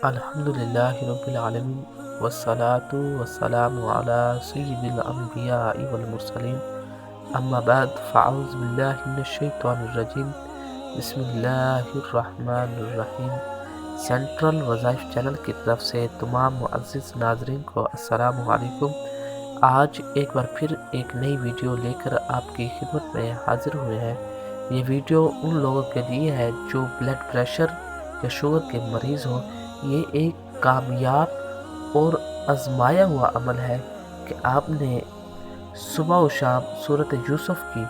الحمدللہ رب العالمین والصلاة والسلام علی سید الانبیاء والمرسلین اما بعد فاعوذ باللہ من الشیطان الرجیم بسم اللہ الرحمن الرحیم۔ سینٹرل وظائف چینل کی طرف سے تمام معزز ناظرین کو السلام علیکم۔ آج ایک بار پھر ایک نئی ویڈیو لے کر آپ کی خدمت میں حاضر ہوئے ہیں۔ یہ ویڈیو ان لوگوں کے لیے ہے جو بلڈ پریشر یا شوگر کے مریض ہوں۔ یہ ایک کامیاب اور آزمایا ہوا عمل ہے کہ آپ نے صبح و شام سورۃ یوسف کی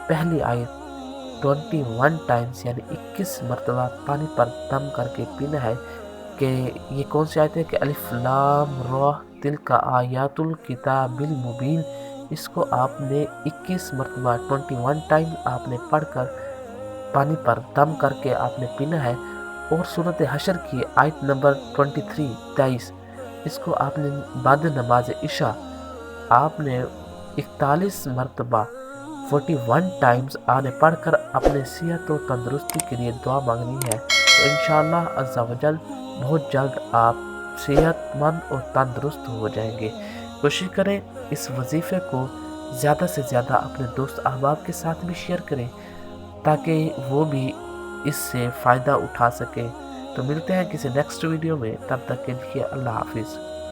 پہلی آیت 21 ٹائمز یعنی 21 مرتبہ پانی پر دم کر کے پینا ہے۔ کہ یہ کون سی آیت ہے کہ الف لام را تلک آیات الکتاب المبین، اس کو آپ نے 21 مرتبہ 21 ٹائم آپ نے پڑھ کر پانی پر دم کر کے آپ نے پینا ہے۔ اور سورۃ حشر کی آیت نمبر 23 اس کو آپ نے بعد نماز عشاء آپ نے 41 مرتبہ 41 ٹائمز آنے پڑھ کر اپنے صحت و تندرستی کے لیے دعا مانگنی ہے۔ تو انشاءاللہ عز و جل بہت جلد آپ صحت مند اور تندرست ہو جائیں گے۔ کوشش کریں اس وظیفے کو زیادہ سے زیادہ اپنے دوست احباب کے ساتھ بھی شیئر کریں تاکہ وہ بھی اس سے فائدہ اٹھا سکیں۔ تو ملتے ہیں کسی نیکسٹ ویڈیو میں، تب تک کے لیے اللہ حافظ۔